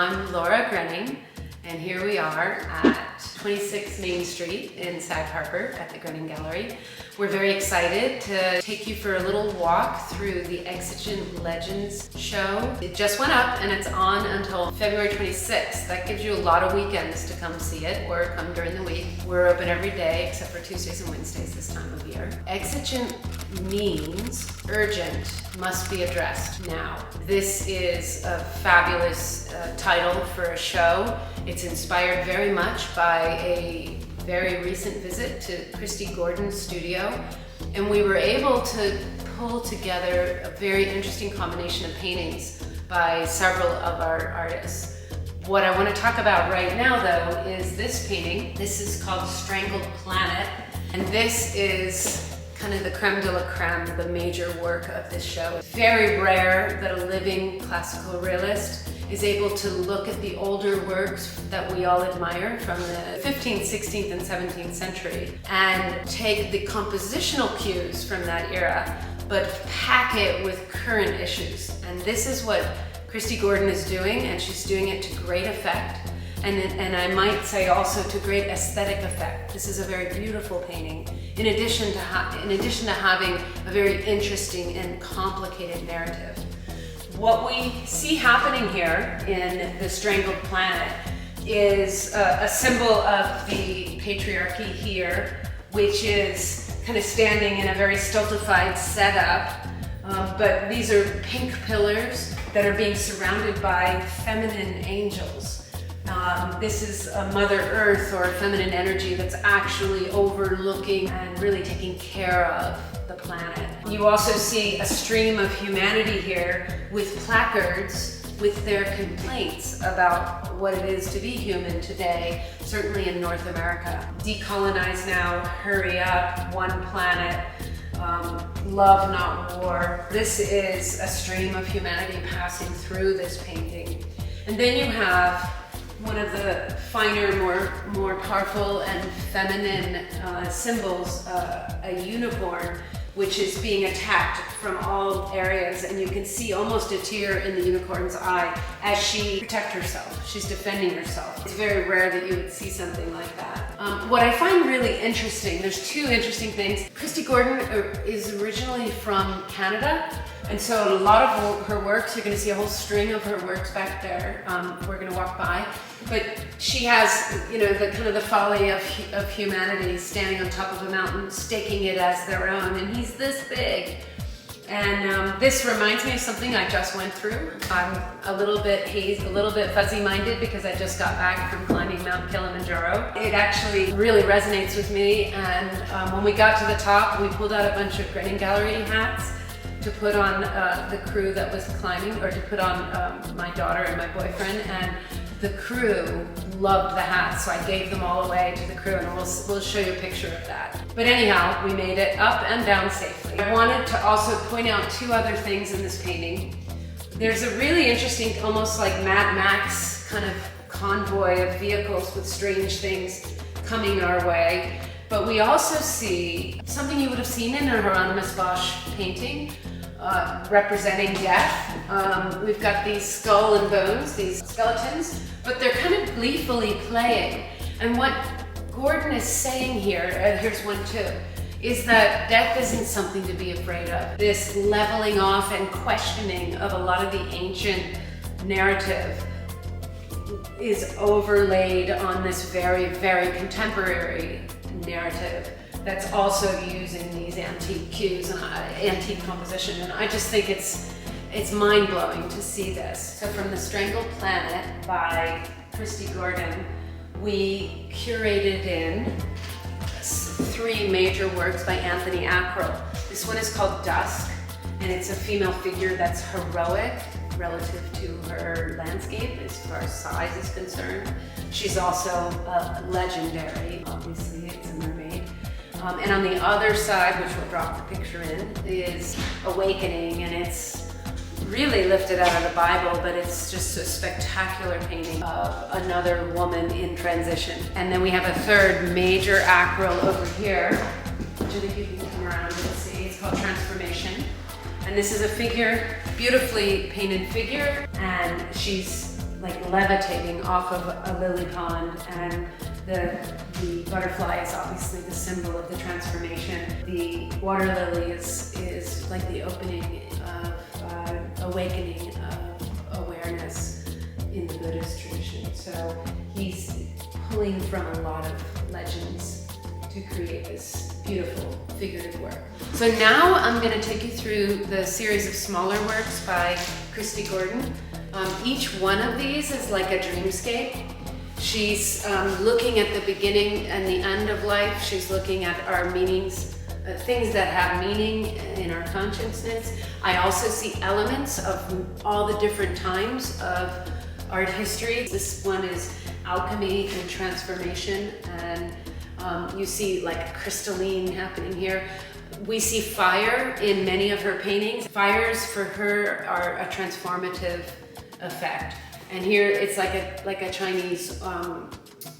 I'm Laura Grenning, and here we are at 26 Main Street in Sag Harbor at the Grenning Gallery. We're very excited to take you for a little walk through the Exigent Legends show. It just went up and it's on until February 26th. That gives you a lot of weekends to come see it or come during the week. We're open every day except for Tuesdays and Wednesdays this time of year. Exigent means urgent, must be addressed now. This is a fabulous title for a show. It's inspired very much by a very recent visit to Kristy Gordon's studio, and we were able to pull together a very interesting combination of paintings by several of our artists. What I want to talk about right now though is this painting. This is called Strangled Planet, and this is kind of the creme de la creme, the major work of this show. It's very rare that a living classical realist is able to look at the older works that we all admire from the 15th, 16th, and 17th century and take the compositional cues from that era, but pack it with current issues. And this is what Kristy Gordon is doing, and she's doing it to great effect. And I might say also to great aesthetic effect. This is a very beautiful painting, in addition to having a very interesting and complicated narrative. What we see happening here in the Strangled Planet is a symbol of the patriarchy here, which is kind of standing in a very stultified setup. But these are pink pillars that are being surrounded by feminine angels. This is a Mother Earth or a feminine energy that's actually overlooking and really taking care of the planet. You also see a stream of humanity here with placards with their complaints about what it is to be human today, certainly in North America. Decolonize now, hurry up, one planet, love not war. This is a stream of humanity passing through this painting. And then you have one of the finer, more powerful and feminine symbols, a unicorn, which is being attacked from all areas, and you can see almost a tear in the unicorn's eye as she protects herself. She's defending herself. It's very rare that you would see something like that. What I find really interesting, there's two interesting things. Kristy Gordon is originally from Canada, and so a lot of her works, you're going to see a whole string of her works back there. We're going to walk by, but she has, you know, the kind of the folly of humanity standing on top of a mountain, staking it as their own, and he's this big. And this reminds me of something I just went through. I'm a little bit fuzzy-minded because I just got back from climbing Mount Kilimanjaro. It actually really resonates with me, and when we got to the top, we pulled out a bunch of Grenning Gallery hats to put on the crew that was climbing, or to put on my daughter and my boyfriend, and the crew loved the hats, so I gave them all away to the crew, and we'll show you a picture of that. But anyhow, we made it up and down safely. I wanted to also point out two other things in this painting. There's a really interesting, almost like Mad Max kind of convoy of vehicles with strange things coming our way. But we also see something you would have seen in a Hieronymus Bosch painting, representing death. We've got these skull and bones, these skeletons, but they're kind of gleefully playing. And what Gordon is saying here, here's one too, is that death isn't something to be afraid of. This leveling off and questioning of a lot of the ancient narrative is overlaid on this very, very contemporary narrative that's also using these antique cues and antique composition, and I just think it's mind-blowing to see this. So from the Strangled Planet by Kristy Gordon, we curated in three major works by Anthony Ackrill. This one is called Dusk, and it's a female figure that's heroic relative to her landscape as far as size is concerned. She's also legendary, obviously, it's a mermaid. And on the other side, which we'll drop the picture in, is Awakening, and it's really lifted out of the Bible, but it's just a spectacular painting of another woman in transition. And then we have a third major Ackrill over here, which I think you can come around and see. It's called Transformation. And this is a figure, beautifully painted figure, and she's like levitating off of a lily pond, and the butterfly is obviously the symbol of the transformation. The water lily is like the opening of awakening of awareness in the Buddhist tradition. So he's pulling from a lot of legends to create this beautiful figurative work. So now I'm going to take you through the series of smaller works by Kristy Gordon. Each one of these is like a dreamscape. She's looking at the beginning and the end of life. She's looking at our meanings, things that have meaning in our consciousness. I also see elements of all the different times of art history. This one is alchemy and transformation, and you see like crystalline happening here. We see fire in many of her paintings. Fires for her are a transformative effect. And here it's like a Chinese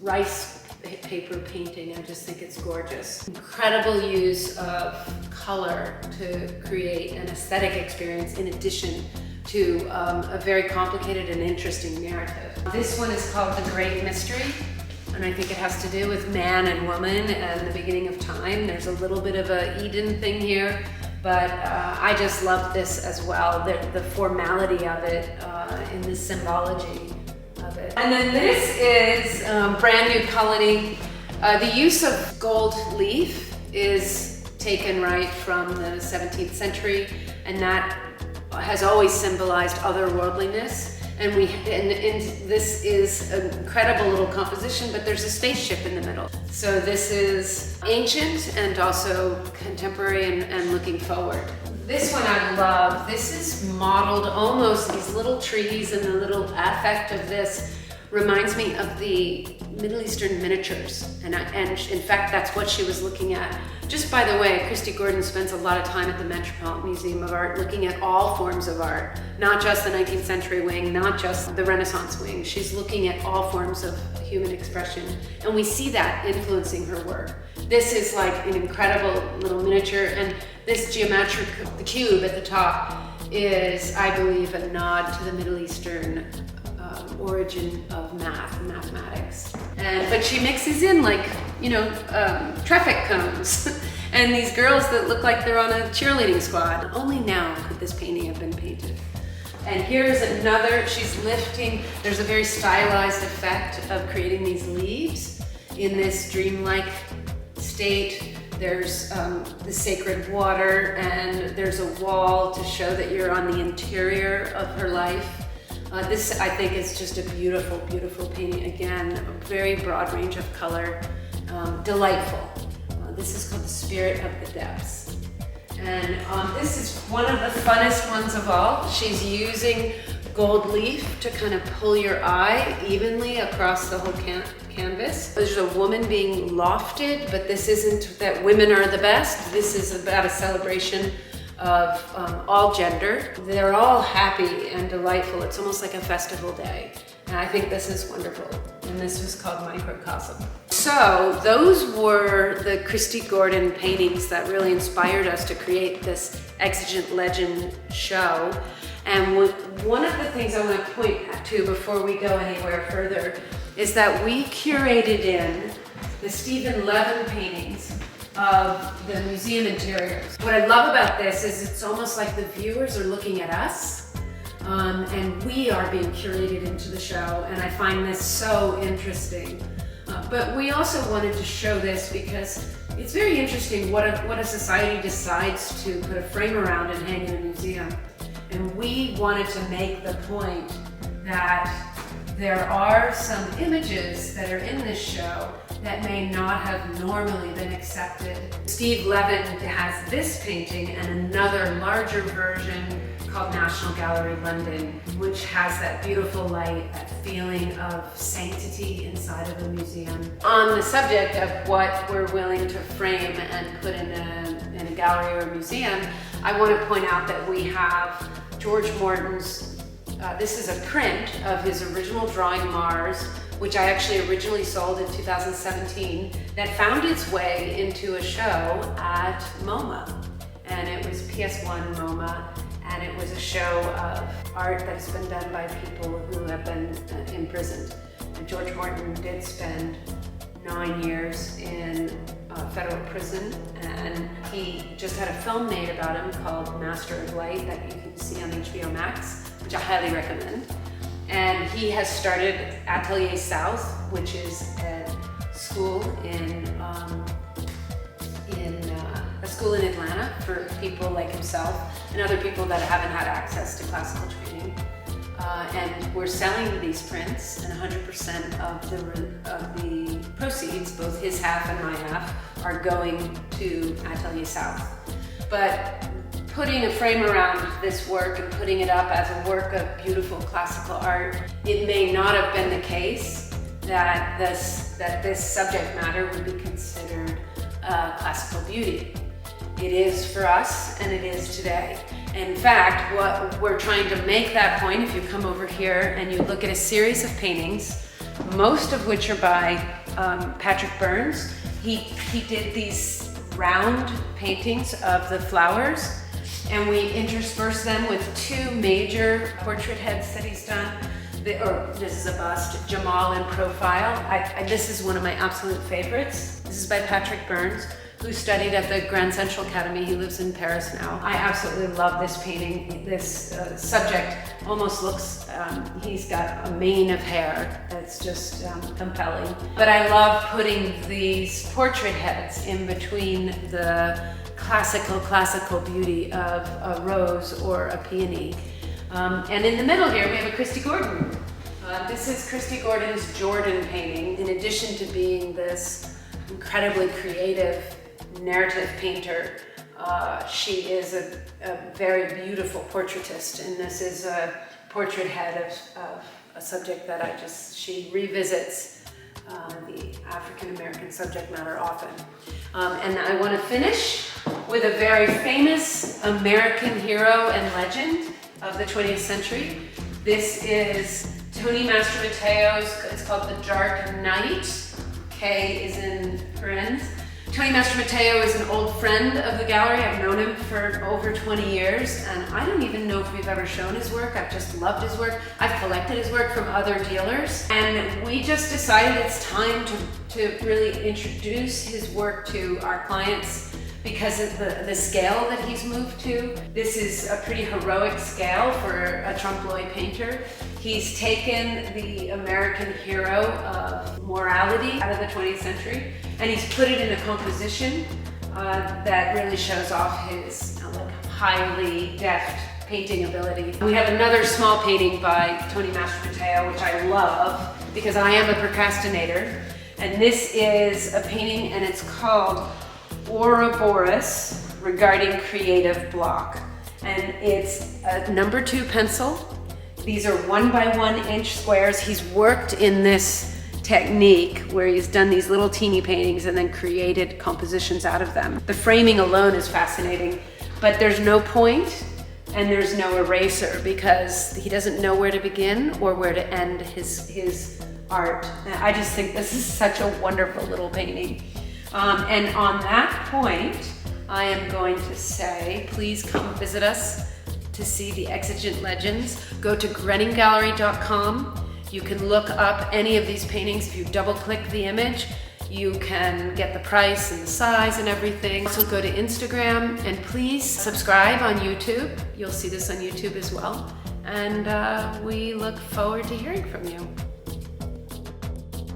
rice paper painting. I just think it's gorgeous. Incredible use of color to create an aesthetic experience in addition to a very complicated and interesting narrative. This one is called The Great Mystery, and I think it has to do with man and woman and the beginning of time. There's a little bit of a Eden thing here, but I just love this as well, the formality of it in the symbology of it. And then this is brand new coloring. The use of gold leaf is taken right from the 17th century, and that has always symbolized otherworldliness. And this is an incredible little composition, but there's a spaceship in the middle. So this is ancient and also contemporary and looking forward. This one I love. This is modeled almost, these little trees and the little affect of this reminds me of the Middle Eastern miniatures. And in fact, that's what she was looking at. Just by the way, Kristy Gordon spends a lot of time at the Metropolitan Museum of Art looking at all forms of art, not just the 19th century wing, not just the Renaissance wing. She's looking at all forms of human expression, and we see that influencing her work. This is like an incredible little miniature, and this geometric cube at the top is, I believe, a nod to the Middle Eastern origin of mathematics. But she mixes in like, traffic cones and these girls that look like they're on a cheerleading squad. Only now could this painting have been painted. And here's another, she's lifting, there's a very stylized effect of creating these leaves in this dreamlike state. There's the sacred water, and there's a wall to show that you're on the interior of her life. This, I think, is just a beautiful, beautiful painting. Again, a very broad range of color, delightful. This is called The Spirit of the Depths. And this is one of the funnest ones of all. She's using gold leaf to kind of pull your eye evenly across the whole canvas. There's a woman being lofted, but this isn't that women are the best. This is about a celebration of all gender. They're all happy and delightful. It's almost like a festival day. And I think this is wonderful. And this was called Microcosm. So those were the Kristy Gordon paintings that really inspired us to create this Exigent Legend show. And one of the things I want to point to before we go anywhere further is that we curated in the Stephen Levin paintings of the museum interiors. What I love about this is it's almost like the viewers are looking at us, and we are being curated into the show, and I find this so interesting. But we also wanted to show this because it's very interesting what a society decides to put a frame around and hang in a museum. And we wanted to make the point that there are some images that are in this show that may not have normally been accepted. Steve Levin has this painting and another larger version called National Gallery London, which has that beautiful light, that feeling of sanctity inside of a museum. On the subject of what we're willing to frame and put in a gallery or a museum, I want to point out that we have George Morton's, this is a print of his original drawing Mars, which I actually originally sold in 2017, that found its way into a show at MoMA. And it was PS1 MoMA, and it was a show of art that's been done by people who have been imprisoned. And George Morton did spend 9 years in federal prison, and he just had a film made about him called Master of Light that you can see on HBO Max, which I highly recommend. And he has started Atelier South, which is a school in Atlanta for people like himself and other people that haven't had access to classical training. And we're selling these prints, and 100% of the proceeds, both his half and my half, are going to Atelier South. But putting a frame around this work and putting it up as a work of beautiful classical art, it may not have been the case that this subject matter would be considered classical beauty. It is for us, and it is today. In fact, what we're trying to make that point, if you come over here and you look at a series of paintings, most of which are by Patrick Byrnes. He did these round paintings of the flowers, and we intersperse them with two major portrait heads that he's done. This is a bust, Jamal in profile. This is one of my absolute favorites. This is by Patrick Byrnes, who studied at the Grand Central Academy. He lives in Paris now. I absolutely love this painting. This subject almost looks, he's got a mane of hair. It's just compelling. But I love putting these portrait heads in between the classical beauty of a rose or a peony. And in the middle here, we have a Kristy Gordon. This is Kristy Gordon's Jordan painting. In addition to being this incredibly creative narrative painter, she is a very beautiful portraitist, and this is a portrait head of a subject that she revisits the African American subject matter often. And I want to finish with a very famous American hero and legend of the 20th century. This is Tony Mastromatteo's, it's called The Dark Knight. K is in Byrnes. Tony Mastromatteo is an old friend of the gallery. I've known him for over 20 years, and I don't even know if we've ever shown his work. I've just loved his work. I've collected his work from other dealers, and we just decided it's time to really introduce his work to our clients because of the scale that he's moved to. This is a pretty heroic scale for a trompe-l'oeil painter. He's taken the American hero of morality out of the 20th century, and he's put it in a composition that really shows off his highly deft painting ability. We have another small painting by Tony Mastromatteo, which I love because I am a procrastinator. And this is a painting, and it's called Ouroboros, regarding creative block. And it's a #2 pencil. These are 1 by 1 inch squares. He's worked in this technique where he's done these little teeny paintings and then created compositions out of them. The framing alone is fascinating, but there's no point and there's no eraser because he doesn't know where to begin or where to end his art. And I just think this is such a wonderful little painting. And on that point, I am going to say, please come visit us to see the Exigent Legends. Go to grenninggallery.com. You can look up any of these paintings. If you double click the image, you can get the price and the size and everything. Also go to Instagram, and please subscribe on YouTube. You'll see this on YouTube as well. And we look forward to hearing from you.